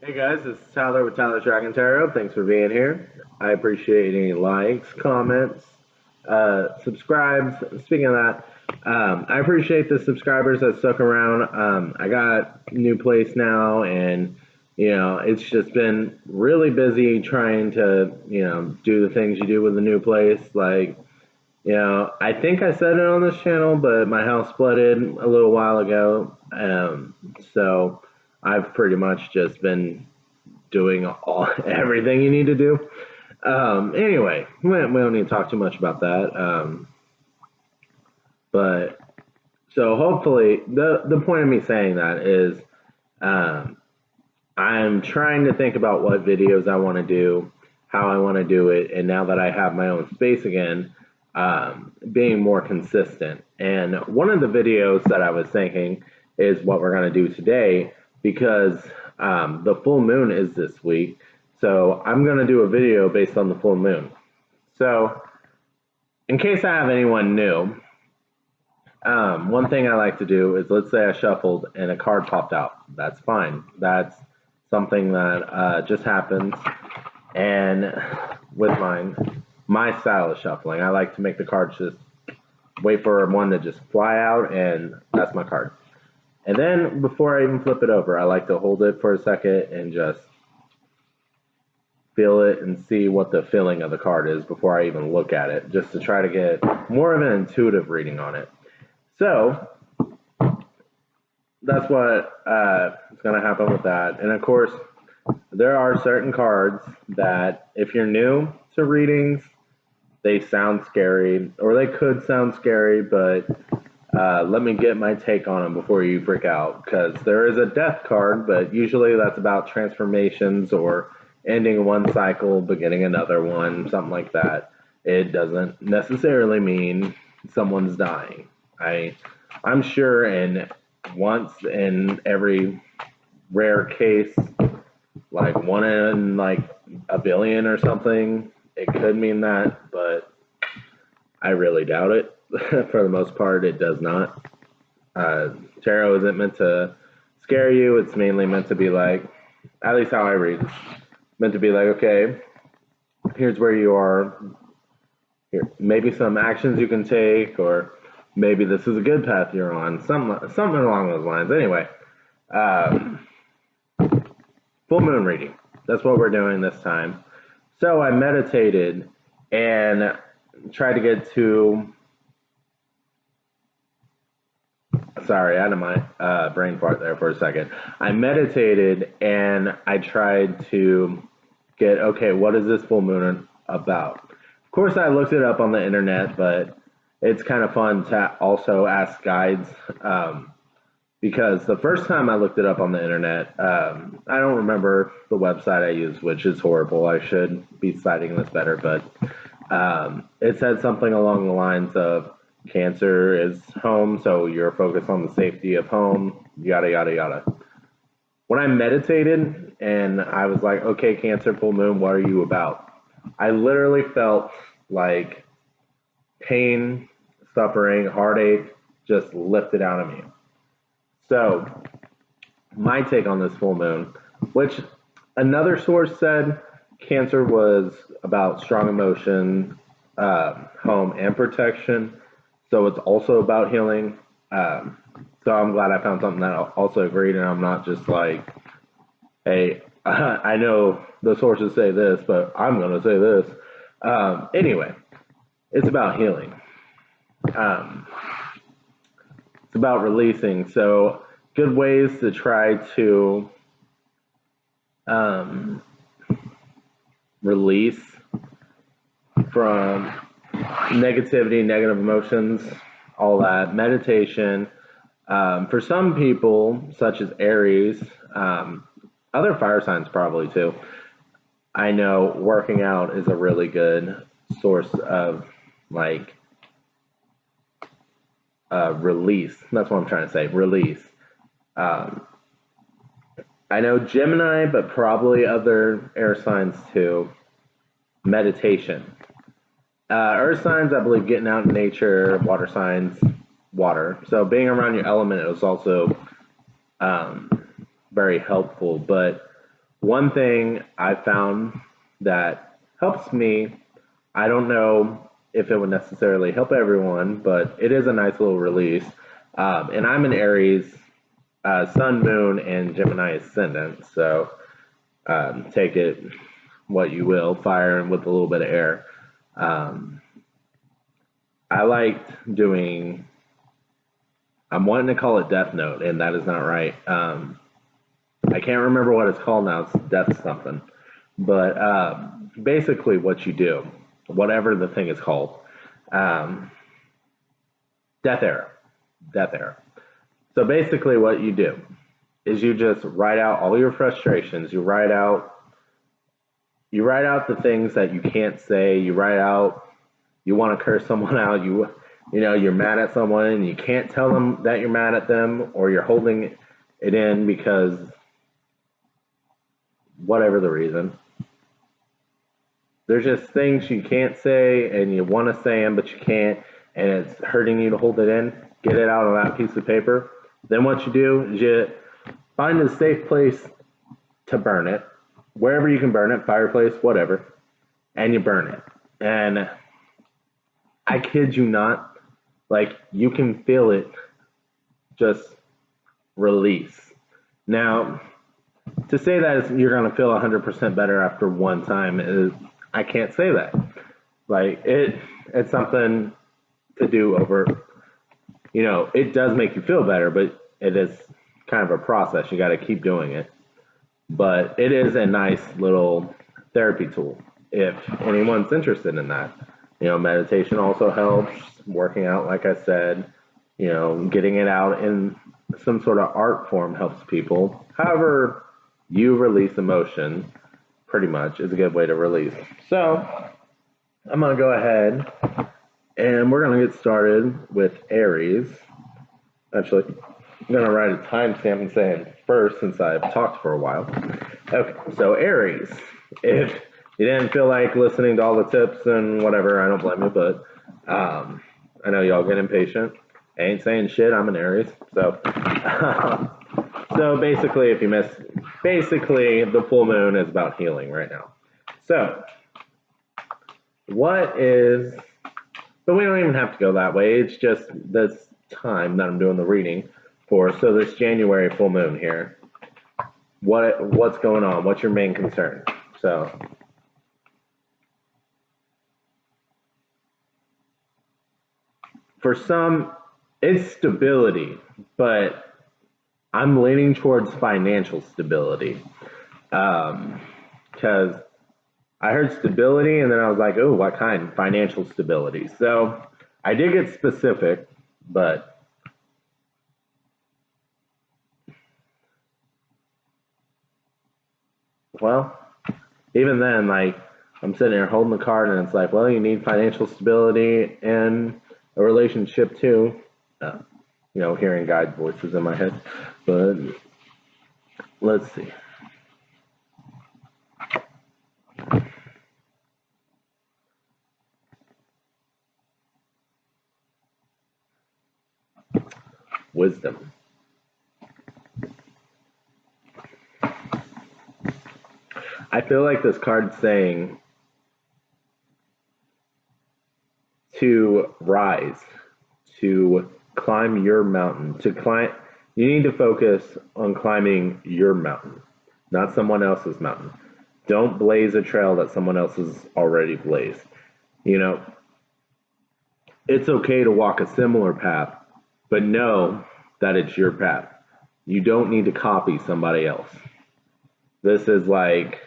Hey guys, this is Tyler with Tyler's Dragon Tarot. Thanks for being here. I appreciate any likes, comments, subscribes. Speaking of that, I appreciate the subscribers that stuck around. I got a new place now, and it's just been really busy trying to do the things you do with a new place. Like, I think I said it on this channel, but my house flooded a little while ago, so I've pretty much just been doing all everything you need to do. Anyway, we don't need to talk too much about that. But so hopefully, the point of me saying that is, um, I'm trying to think about what videos I want to do, how I want to do it, and now that I have my own space again, being more consistent. And one of the videos that I was thinking is what we're going to do today because the full moon is this week. So I'm going to do a video based on the full moon. So, in case I have anyone new, one thing I like to do is, let's say I shuffled and a card popped out. That's fine. That's something that just happens. And with my style of shuffling, I like to make the cards just wait for one to just fly out, and that's my card. And then before I even flip it over, I like to hold it for a second and just feel it and see what the feeling of the card is before I even look at it, just to try to get more of an intuitive reading on it. So that's what is going to happen with that. And of course, there are certain cards that, if you're new to readings, they sound scary, or they could sound scary, but let me get my take on them before you freak out, because there is a death card, but usually that's about transformations or ending one cycle, beginning another one, something like that. It doesn't necessarily mean someone's dying. I'm sure in once in every rare case, like one in like a billion or something, it could mean that, but I really doubt it. For the most part, it does not. Tarot isn't meant to scare you. It's mainly meant to be like, at least how I read, it's meant to be like, okay, here's where you are. Here, maybe some actions you can take, or maybe this is a good path you're on. Something along those lines. Anyway, uh, full moon reading. That's what we're doing this time. So I meditated and tried to get to. Sorry, I had my brain fart there for a second. I meditated and I tried to get, okay, what is this full moon about? Of course, I looked it up on the internet, but it's kind of fun to also ask guides, because the first time I looked it up on the internet, I don't remember the website I used, which is horrible. I should be citing this better, but it said something along the lines of Cancer is home, so you're focused on the safety of home, yada, yada, yada. When I meditated and I was like, okay, Cancer, full moon, what are you about? I literally felt like pain, suffering, heartache just lifted out of me. So, my take on this full moon, which another source said Cancer was about strong emotion, home, and protection. So it's also about healing. So I'm glad I found something that also agreed, and I'm not just like, hey, I know the sources say this, but I'm going to say this. Anyway, it's about healing. Um, it's about releasing. So good ways to try to um, release from negativity, negative emotions, all that. Meditation. For some people, such as Aries, other fire signs probably too, I know working out is a really good source of like release. That's what I'm trying to say. Release. Um, I know Gemini, but probably other air signs too. Meditation. Earth signs, I believe, getting out in nature. Water signs, water. So being around your element is also um, very helpful. But one thing I found that helps me, I don't know if it would necessarily help everyone, but it is a nice little release. And I'm an Aries, Sun, Moon, and Gemini ascendant, so take it what you will, fire and with a little bit of air. Um, I liked doing, I'm wanting to call it Death Note, and that is not right. I can't remember what it's called now. It's Death something. But basically, what you do, whatever the thing is called, um, Death Arrow. Death Arrow. So basically, what you do is you just write out all your frustrations. You write out the things that you can't say. You write out you want to curse someone out. You're mad at someone and you can't tell them that you're mad at them, or you're holding it in because whatever the reason. There's just things you can't say and you want to say them, but you can't, and it's hurting you to hold it in. Get it out on that piece of paper. Then what you do is you find a safe place to burn it, wherever you can burn it, fireplace, whatever, and you burn it. And I kid you not, like you can feel it just release. Now, to say that you're going to feel 100% better after one time is, I can't say that. Like it's something to do over, it does make you feel better, but it is kind of a process. You got to keep doing it. But it is a nice little therapy tool if anyone's interested in that. Meditation also helps, working out, like I said, getting it out in some sort of art form helps people. However, you release emotion, pretty much, is a good way to release. So, I'm going to go ahead and we're going to get started with Aries. Actually, I'm going to write a timestamp and say first since I've talked for a while. Okay, so Aries. If you didn't feel like listening to all the tips and whatever, I don't blame you, but I know y'all get impatient. I ain't saying shit, I'm an Aries. So, so basically, if you miss, basically the full moon is about healing right now. So, but we don't even have to go that way. It's just this time that I'm doing the reading for. So this January full moon here. What's going on? What's your main concern? So for some, it's stability, but I'm leaning towards financial stability. Because I heard stability and then I was like, oh, what kind? Financial stability. So I did get specific, but well, even then, like, I'm sitting there holding the card and it's like, well, you need financial stability and a relationship too. Hearing guide voices in my head. But let's see. Wisdom. I feel like this card's saying to rise, to climb your mountain, you need to focus on climbing your mountain, not someone else's mountain. Don't blaze a trail that someone else has already blazed. It's okay to walk a similar path, but know that it's your path. You don't need to copy somebody else. This is like,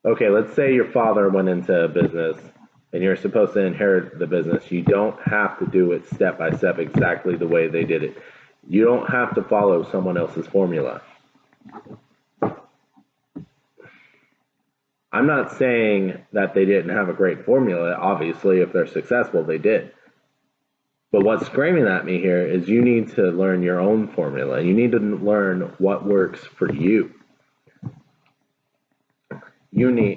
okay, let's say your father went into a business and you're supposed to inherit the business. You don't have to do it step by step exactly the way they did it. You don't have to follow someone else's formula. I'm not saying that they didn't have a great formula. Obviously, if they're successful, they did. But what's screaming at me here is you need to learn your own formula. You need to learn what works for you. And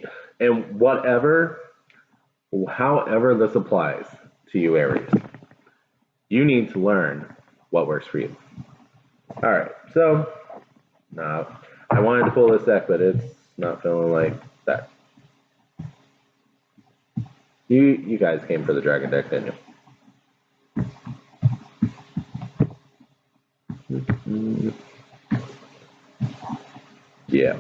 however this applies to you, Aries, you need to learn what works for you. All right, so I wanted to pull this deck, but it's not feeling like that. You guys came for the dragon deck, didn't you? Yeah.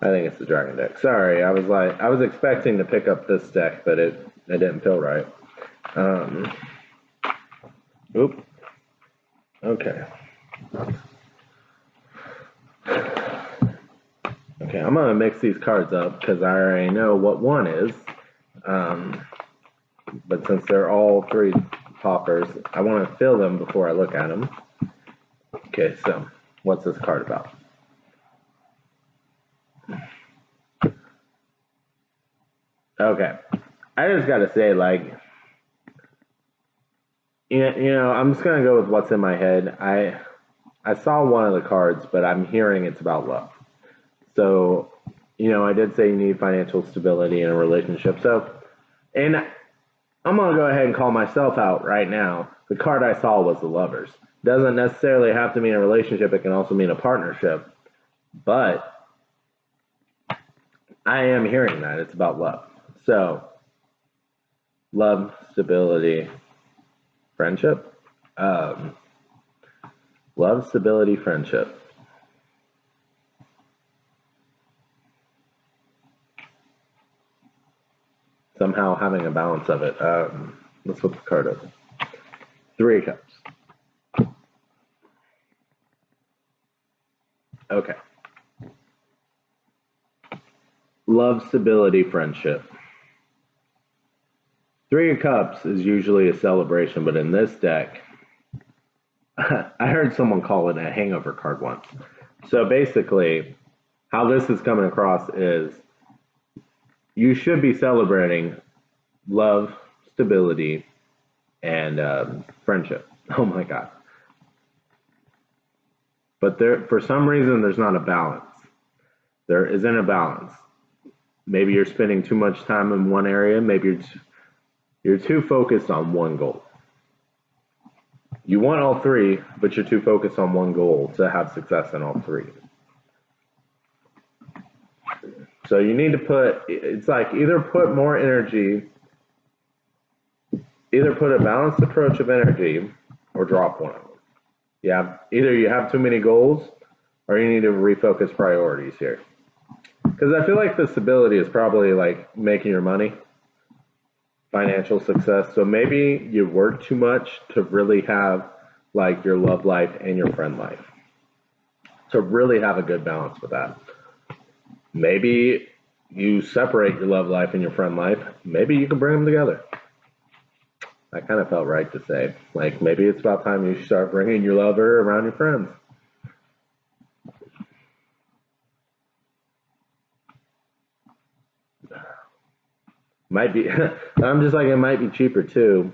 I think it's the dragon deck. Sorry, I was expecting to pick up this deck, but it didn't feel right. Oop. Okay. Okay, I'm gonna mix these cards up because I already know what one is. But since they're all three poppers, I want to fill them before I look at them. Okay, so what's this card about? Okay, I just gotta say, like, I'm just gonna go with what's in my head. I saw one of the cards, but I'm hearing it's about love. So, I did say you need financial stability in a relationship. So, and I'm gonna go ahead and call myself out right now. The card I saw was the Lovers. Doesn't necessarily have to mean a relationship. It can also mean a partnership. But I am hearing that it's about love. So, love, stability, friendship. Love, stability, friendship. Somehow having a balance of it. Let's flip the card over. 3 of Cups. Okay. Love, stability, friendship. 3 of Cups is usually a celebration, but in this deck, I heard someone call it a hangover card once. So basically, how this is coming across is you should be celebrating love, stability, and friendship. Oh my God. But for some reason, there's not a balance. There isn't a balance. Maybe you're spending too much time in one area. Maybe you're too focused on one goal. You want all three, but you're too focused on one goal to have success in all three. So you need to it's like either put more energy, either put a balanced approach of energy or drop one of them. Either you have too many goals or you need to refocus priorities here. Because I feel like the stability is probably like making your money, financial success. So maybe you work too much to really have like your love life and your friend life. To really have a good balance with that. Maybe you separate your love life and your friend life. Maybe you can bring them together. That kind of felt right to say. Like, maybe it's about time you start bringing your lover around your friends. Might be, I'm just like, it might be cheaper too.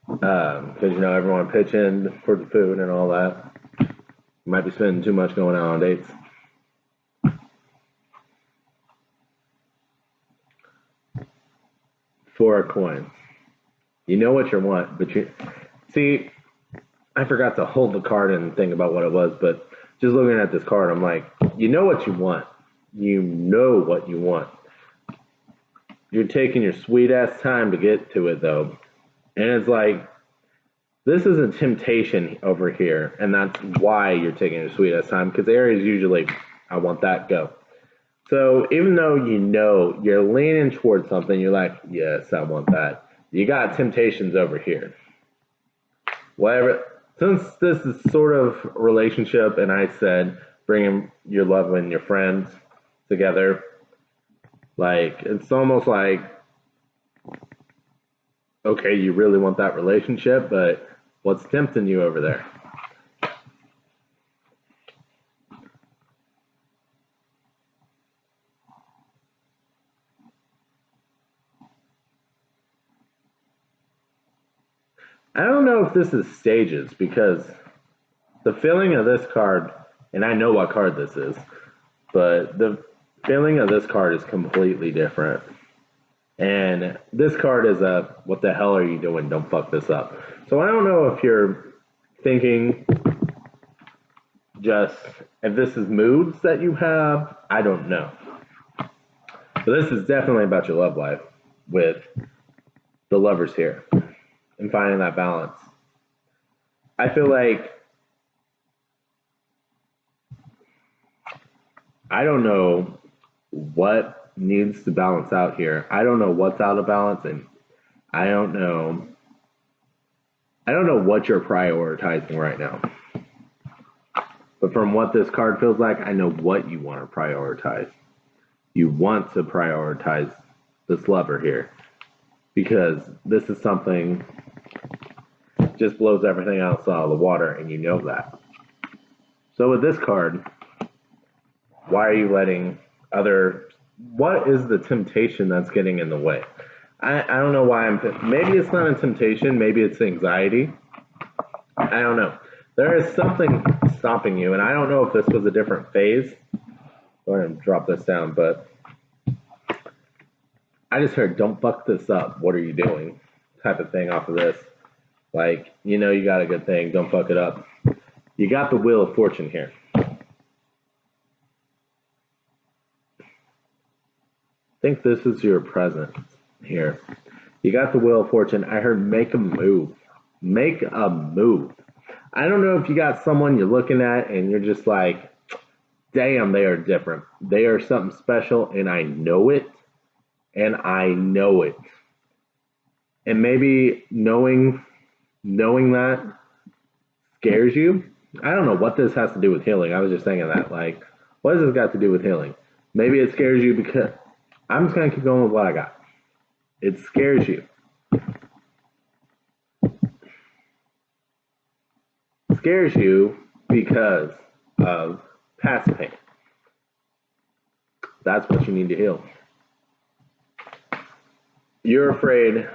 Because, everyone pitch in for the food and all that. You might be spending too much going out on dates. Four of Coins. You know what you want, but see, I forgot to hold the card and think about what it was, but just looking at this card, I'm like, you know what you want. You know what you want. You're taking your sweet ass time to get to it though. And it's like, this is a temptation over here, and that's why you're taking your sweet ass time, because Aries usually, I want that, go. So even though you're leaning towards something, you're like, yes, I want that. You got temptations over here. Whatever. Since this is sort of a relationship, and I said bringing your love and your friends together, like, it's almost like, okay, you really want that relationship, but what's tempting you over there? I don't know if this is stages, because the feeling of this card, and I know what card this is, but the feeling of this card is completely different. And this card is a, what the hell are you doing? Don't fuck this up. So I don't know if you're thinking just if this is moods that you have, I don't know. But this is definitely about your love life with the lovers here and finding that balance. I feel like I don't know what needs to balance out here. I don't know what's out of balance, and I don't know what you're prioritizing right now. But from what this card feels like, I know what you want to prioritize. You want to prioritize this lover here because this is something just blows everything else out of the water, and you know that. So with this card, why are you letting what is the temptation that's getting in the way? I don't know why maybe it's not a temptation, maybe it's anxiety. I don't know. There is something stopping you, and I don't know if this was a different phase. Go ahead and drop this down, but I just heard, don't fuck this up. What are you doing? Type of thing off of this. Like, you know you got a good thing, don't fuck it up. You got the Wheel of Fortune here. I think this is your present here. You got the Wheel of Fortune. I heard make a move. Make a move. I don't know if you got someone you're looking at and you're just like, damn, they are different. They are something special, and I know it. And I know it. And maybe knowing that scares you. I don't know what this has to do with healing. I was just thinking that. Like, what has this got to do with healing? Maybe it scares you because I'm just going to keep going with what I got. It scares you. It scares you because of past pain. That's what you need to heal. You're afraid.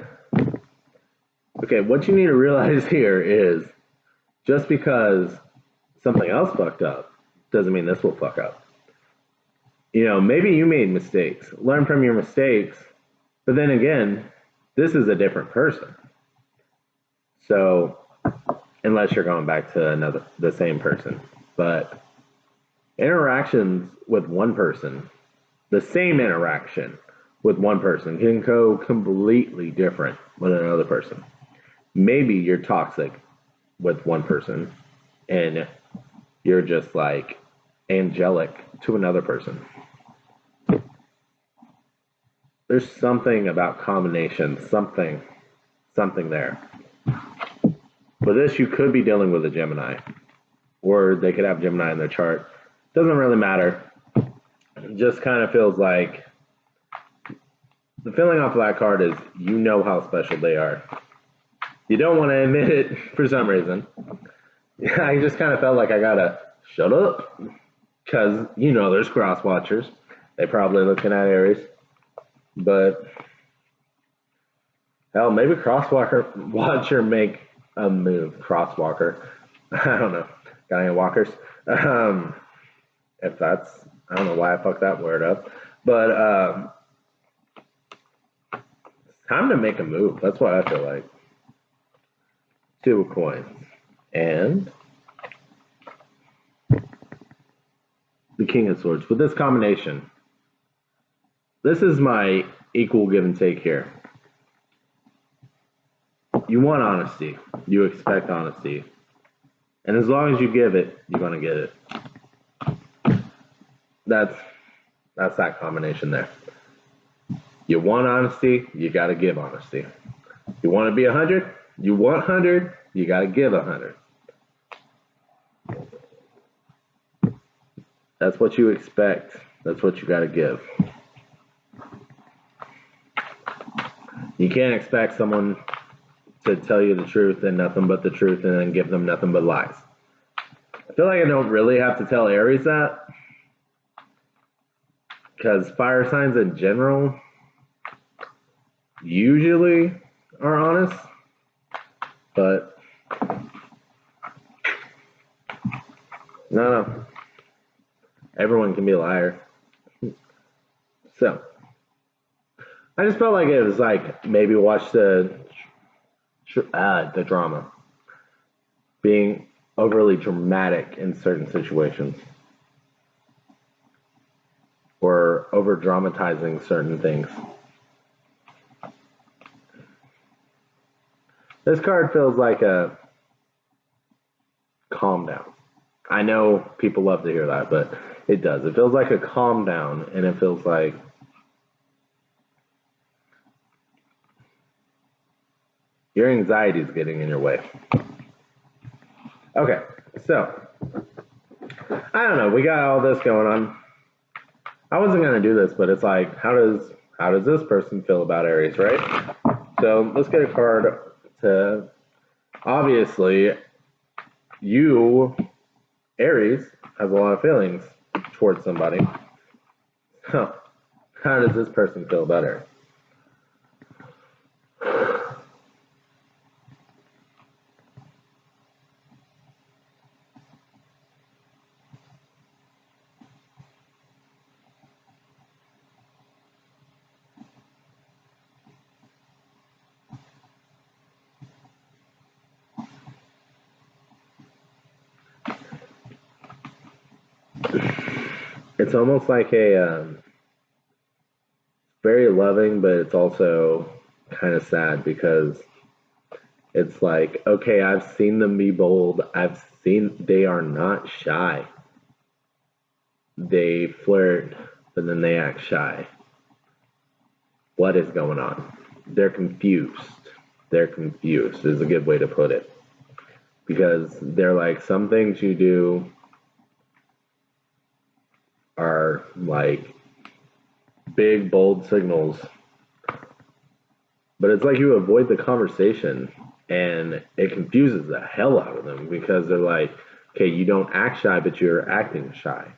Okay, what you need to realize here is just because something else fucked up doesn't mean this will fuck up. You know, maybe you made mistakes. Learn from your mistakes. But then again, this is a different person. So, unless you're going back to the same person. But interactions with one person, the same interaction with one person can go completely different with another person. Maybe you're toxic with one person and you're just like angelic to another person. There's something about combination, something there. For this, you could be dealing with a Gemini, or they could have Gemini in their chart. Doesn't really matter. It just kind of feels like the feeling off of that card is you know how special they are. You don't want to admit it for some reason. I just kind of felt like I gotta shut up because you know there's cross watchers. They probably looking at Aries, but hell, maybe watcher make a move. Crosswalker. I don't know. Got any walkers? If that's, I don't know why I fucked that word up, but it's time to make a move. That's what I feel like. 2 of coins and the King of Swords. With this combination, this is my equal give and take here. You want honesty. You expect honesty. And as long as you give it, you're going to get it. That's that combination there. You want honesty, you got to give honesty. You want to be 100, you want 100, you got to give 100. That's what you expect. That's what you got to give. You can't expect someone to tell you the truth and nothing but the truth and then give them nothing but lies. I feel like I don't really have to tell Aries that because fire signs in general usually are honest, but no. Everyone can be a liar. So, I just felt like it was like maybe watch the drama. Being overly dramatic in certain situations or over dramatizing certain things. This card feels like a calm down. I know people love to hear that, but it does. It feels like a calm down, and it feels like your anxiety is getting in your way. Okay, so I don't know. We got all this going on. I wasn't gonna do this, but it's like, how does this person feel about Aries, right? So let's get a card to obviously you, Aries, has a lot of feelings towards somebody. Huh. How does this person feel about Aries? It's almost like a very loving, but it's also kind of sad because it's like, okay, I've seen them be bold. I've seen they are not shy. They flirt, but then they act shy. What is going on? They're confused. They're confused is a good way to put it. Because they're like, some things you do are like big, bold signals, but it's like you avoid the conversation and it confuses the hell out of them because they're like, okay, you don't act shy, but you're acting shy.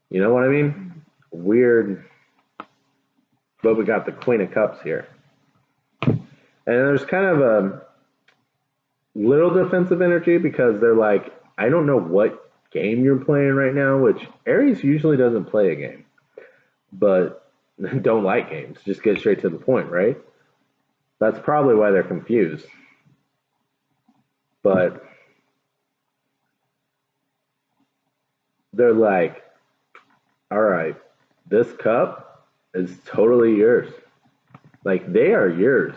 You know what I mean? Weird. But we got the Queen of Cups here. And there's kind of a little defensive energy because they're like, I don't know what game you're playing right now, which Aries usually doesn't play a game, but don't like games. Just get straight to the point, right? That's probably why they're confused. But they're like, all right, this cup is totally yours. Like, they are yours.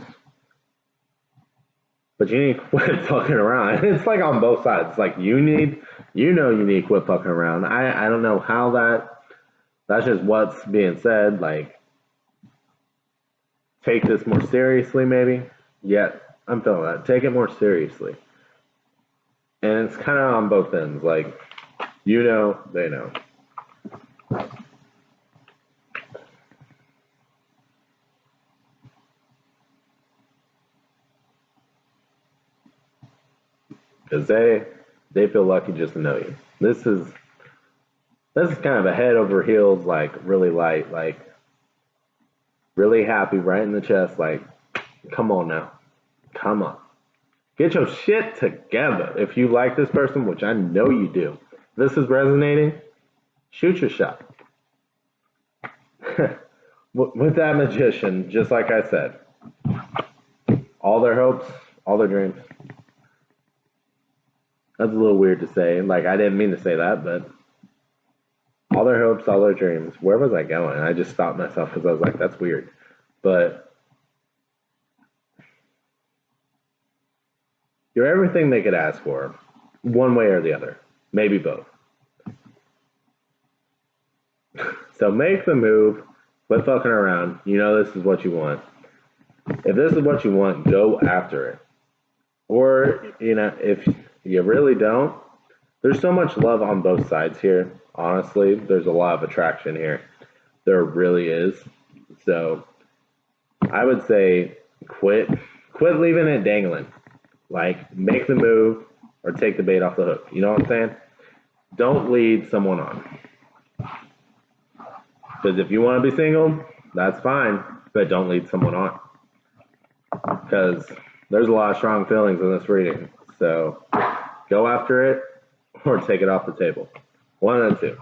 But you need to quit fucking around. It's like on both sides. It's like you need to quit fucking around. I don't know how that's just what's being said. Like, take this more seriously, maybe. Yeah, I'm feeling that. Take it more seriously. And it's kind of on both ends. Like, you know, they know. Because they feel lucky just to know you. This is kind of a head over heels, like really light, like really happy, right in the chest. Like, come on now, come on, get your shit together. If you like this person, which I know you do, this is resonating. Shoot your shot. With that magician, just like I said, all their hopes, all their dreams. That's a little weird to say. Like, I didn't mean to say that, but all their hopes, all their dreams. Where was I going? I just stopped myself because I was like, that's weird. But you're everything they could ask for, one way or the other. Maybe both. So make the move. Quit fucking around. You know this is what you want. If this is what you want, go after it. Or, you know, if you really don't, there's so much love on both sides here. Honestly, there's a lot of attraction here. There really is. So I would say quit leaving it dangling. Like, make the move or take the bait off the hook. You know what I'm saying? Don't lead someone on. Because if you want to be single, that's fine, but don't lead someone on. Because there's a lot of strong feelings in this reading. So go after it or take it off the table. One of the two.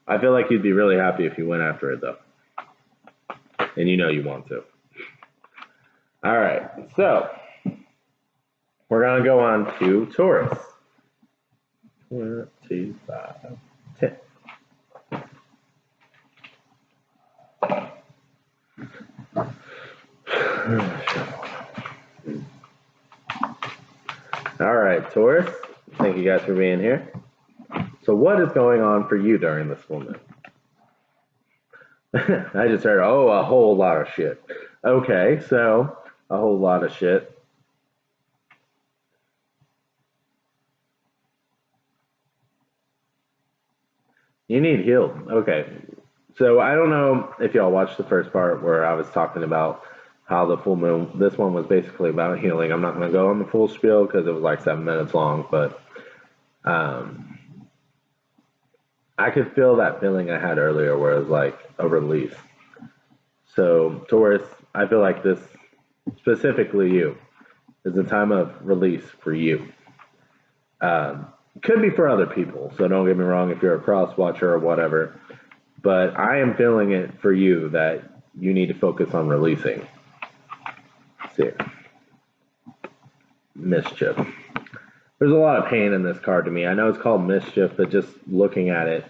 I feel like you'd be really happy if you went after it, though. And you know you want to. All right. So we're going to go on to Taurus. 1, 2, 5, 10. All right, Taurus. Thank you guys for being here. So what is going on for you during this full moon? I just heard, oh, a whole lot of shit. Okay, so a whole lot of shit. You need healed. Okay. So I don't know if y'all watched the first part where I was talking about how the full moon, this one was basically about healing. I'm not going to go on the full spiel because it was like 7 minutes long, but I could feel that feeling I had earlier where it was like a release. So Taurus, I feel like this, specifically you, is a time of release for you. Could be for other people, so don't get me wrong if you're a cross watcher or whatever, but I am feeling it for you that you need to focus on releasing. Let's see. Mischief. There's a lot of pain in this card to me. I know it's called mischief, but just looking at it,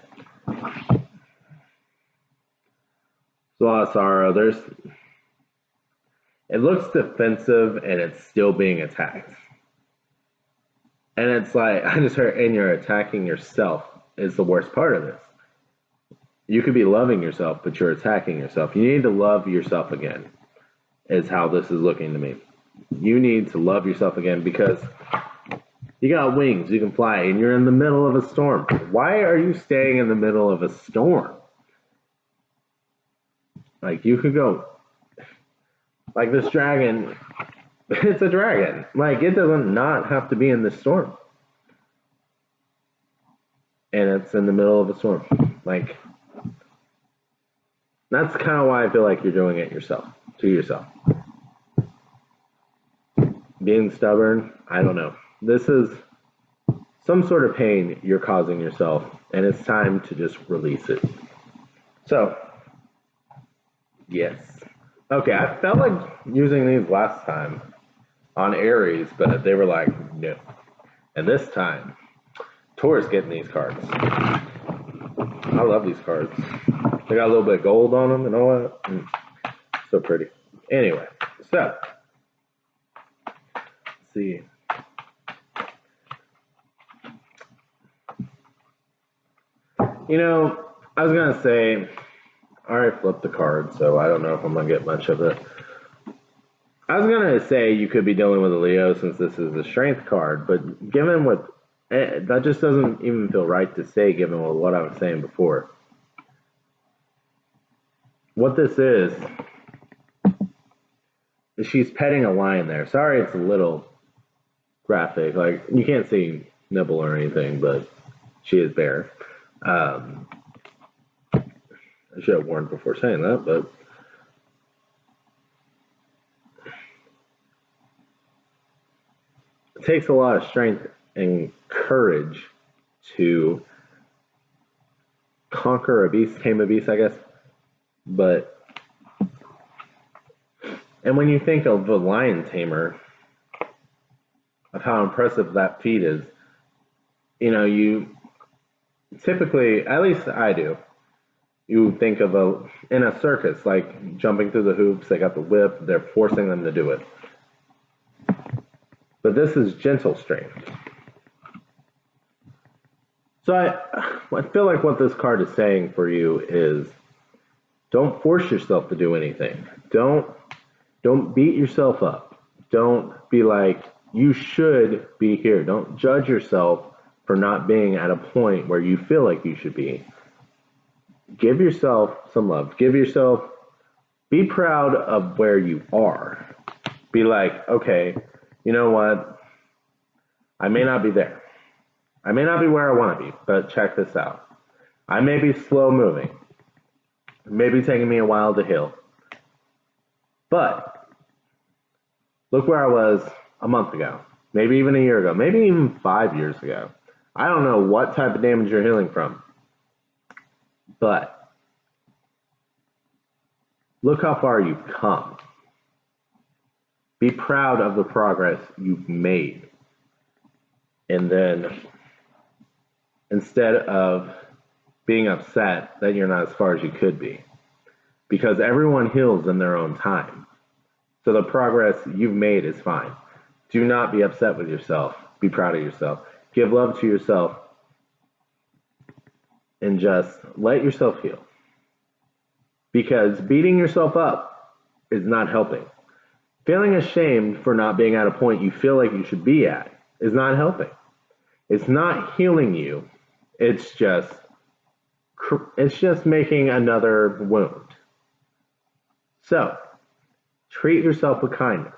there's a lot of sorrow. It looks defensive and it's still being attacked. And it's like, I just heard, and you're attacking yourself is the worst part of this. You could be loving yourself, but you're attacking yourself. You need to love yourself again, is how this is looking to me. You need to love yourself again because you got wings, you can fly, and you're in the middle of a storm. Why are you staying in the middle of a storm? Like, you could go, like this dragon, it's a dragon. Like, it doesn't not have to be in the storm. And it's in the middle of a storm. Like, that's kind of why I feel like you're doing it yourself, to yourself. Being stubborn, I don't know. This is some sort of pain you're causing yourself, and it's time to just release it. So, yes. Okay, I felt like using these last time on Aries, but they were like, no. And this time, Taurus getting these cards. I love these cards. They got a little bit of gold on them and all that. So pretty. Anyway, so, let's see. You know, I was going to say, I already flipped the card, so I don't know if I'm going to get much of it. I was going to say you could be dealing with a Leo since this is a strength card, but given what, that just doesn't even feel right to say given what I was saying before. What this is she's petting a lion there. Sorry it's a little graphic. Like, you can't see nibble or anything, but she is bare. I should have warned before saying that, but it takes a lot of strength and courage to conquer a beast, tame a beast, I guess. But, and when you think of the lion tamer, of how impressive that feat is, you know, you typically, at least I do, you think of in a circus, like jumping through the hoops, they got the whip, they're forcing them to do it. But this is gentle strength. So I feel like what this card is saying for you is don't force yourself to do anything. Don't beat yourself up. Don't be like, you should be here. Don't judge yourself for not being at a point where you feel like you should be. Give yourself some love. Be proud of where you are. Be like, okay, you know what? I may not be there. I may not be where I want to be, but check this out. I may be slow moving. It may be taking me a while to heal. But look where I was a month ago, maybe even a year ago, maybe even 5 years ago. I don't know what type of damage you're healing from, but look how far you've come. Be proud of the progress you've made. And then instead of being upset that you're not as far as you could be, because everyone heals in their own time. So the progress you've made is fine. Do not be upset with yourself. Be proud of yourself. Give love to yourself and just let yourself heal. Because beating yourself up is not helping. Feeling ashamed for not being at a point you feel like you should be at is not helping. It's not healing you. It's just making another wound. So, treat yourself with kindness.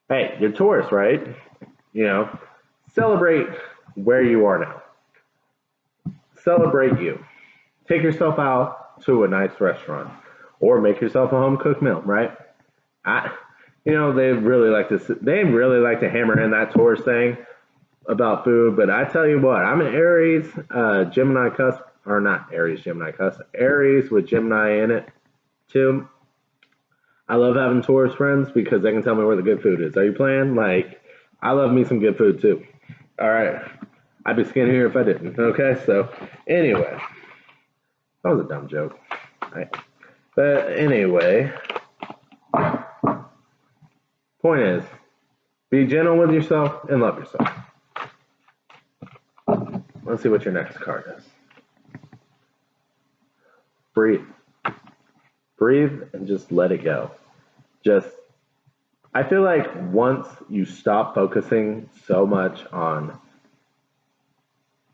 Hey, you're Taurus, right? Celebrate where you are now. Celebrate you. Take yourself out to a nice restaurant or make yourself a home cooked meal, right? They really like to hammer in that Taurus thing about food, but I tell you what, I'm an Aries, Gemini cusp, or not Aries, Gemini cusp, Aries with Gemini in it too. I love having Taurus friends because they can tell me where the good food is. Are you playing? I love me some good food too. All right. I'd be skinnier if I didn't. Okay, so anyway, that was a dumb joke. Right. But anyway, point is, be gentle with yourself and love yourself. Let's see what your next card is. Breathe. Breathe and just let it go. I feel like once you stop focusing so much on,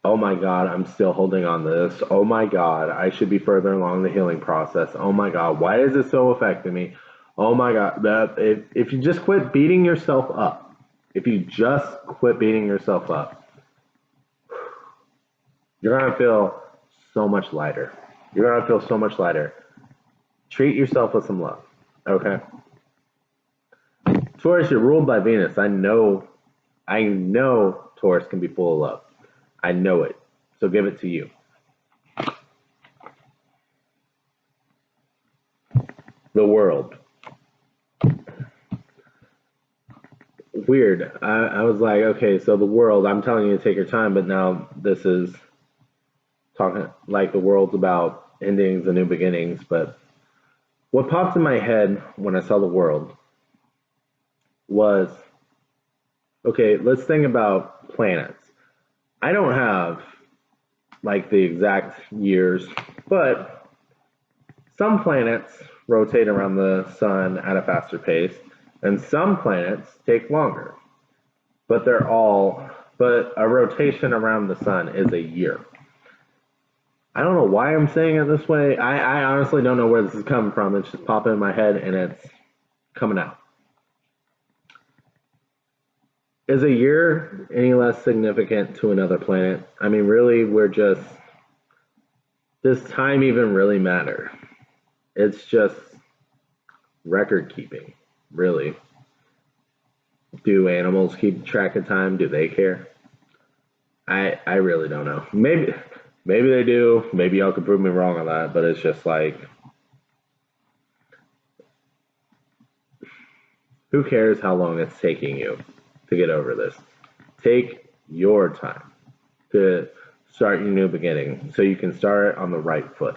oh my God, I'm still holding on to this. Oh my God, I should be further along the healing process. Oh my God, why is it so affecting me? Oh my God, if you just quit beating yourself up, you're going to feel so much lighter. Treat yourself with some love, okay? Taurus, you're ruled by Venus. I know Taurus can be full of love. I know it. So give it to you. The world. Weird. I was like, okay, so the world, I'm telling you to take your time, but now this is talking like the world's about endings and new beginnings. But what popped in my head when I saw the world was, okay, let's think about planets. I don't have the exact years, but some planets rotate around the sun at a faster pace, and some planets take longer. But a rotation around the sun is a year. I don't know why I'm saying it this way. I honestly don't know where this is coming from. It's just popping in my head and it's coming out. Is a year any less significant to another planet? I mean, really, does time even really matter? It's just record keeping, really. Do animals keep track of time? Do they care? I really don't know. Maybe they do. Maybe y'all could prove me wrong on that, but it's just who cares how long it's taking you to get over this? Take your time to start your new beginning so you can start on the right foot.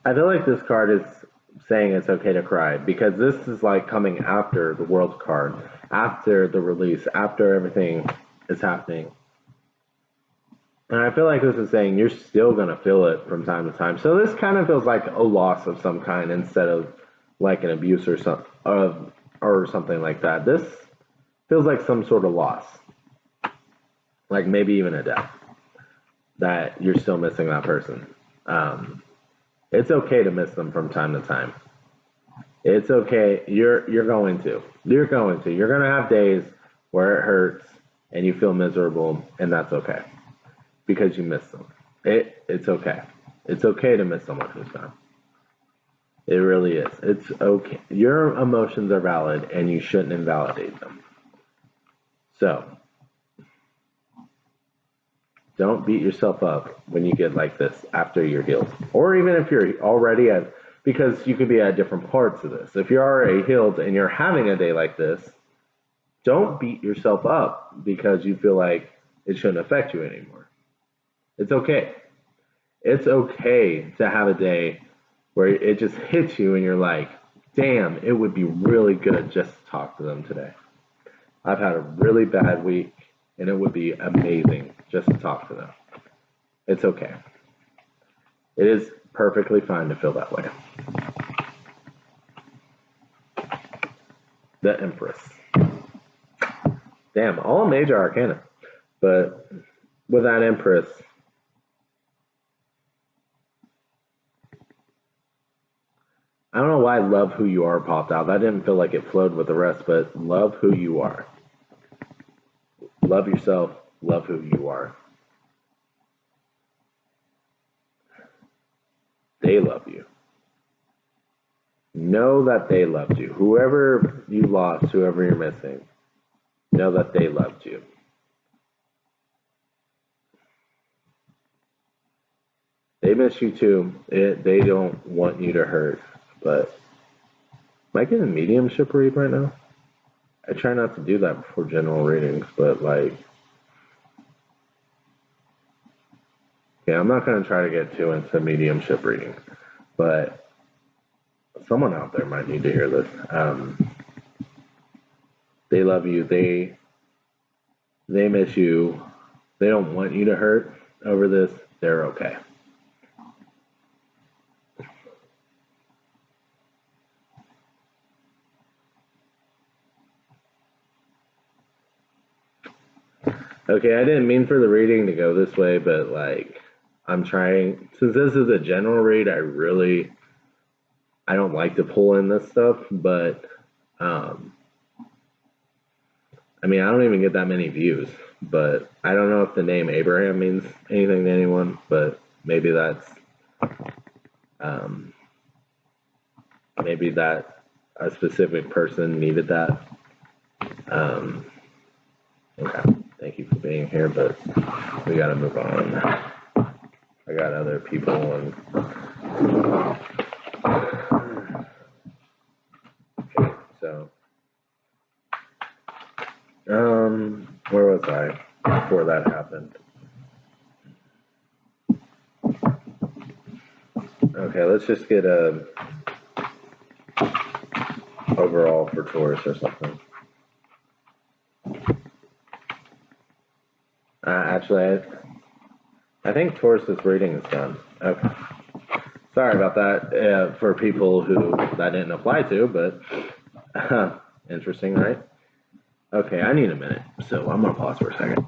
I feel like this card is saying it's okay to cry because this is coming after the world card, after the release, after everything is happening. And I feel like this is saying you're still going to feel it from time to time. So this kind of feels like a loss of some kind instead of an abuse or something like that. This feels like some sort of loss. Maybe even a death. That you're still missing that person. It's okay to miss them from time to time. It's okay. You're going to. You're going to have days where it hurts and you feel miserable, and that's okay. Because you miss them. It's okay. It's okay to miss someone who's gone. It really is. It's okay. Your emotions are valid and you shouldn't invalidate them. So, don't beat yourself up when you get like this after you're healed. Or even if you're already at, because you could be at different parts of this. If you're already healed and you're having a day like this, don't beat yourself up because you feel like it shouldn't affect you anymore. It's okay. It's okay to have a day where it just hits you and you're like, damn, it would be really good just to talk to them today. I've had a really bad week and it would be amazing just to talk to them. It's okay. It is perfectly fine to feel that way. The Empress. Damn, all major arcana. But with that Empress, I don't know why love who you are popped out. That didn't feel like it flowed with the rest, but love who you are. Love yourself. Love who you are. They love you. Know that they loved you. Whoever you lost, whoever you're missing, know that they loved you. They miss you too. They don't want you to hurt. But am I getting mediumship read right now? I try not to do that before general readings, but like, yeah, I'm not going to try to get too into mediumship reading, but someone out there might need to hear this. They love you. They miss you. They don't want you to hurt over this. They're okay. Okay, I didn't mean for the reading to go this way, but like, I'm trying, since this is a general read, I don't like to pull in this stuff, but I mean, I don't even get that many views, but I don't know if the name Abraham means anything to anyone, but maybe maybe that a specific person needed that. Okay, thank you for being here, but we gotta move on. I got other people and okay, so where was I before that happened? Okay, let's just get a overall for Taurus or something. Actually, I think Taurus's reading is done. Okay. Sorry about that for people who that didn't apply to, but interesting, right? Okay, I need a minute, so I'm gonna pause for a second.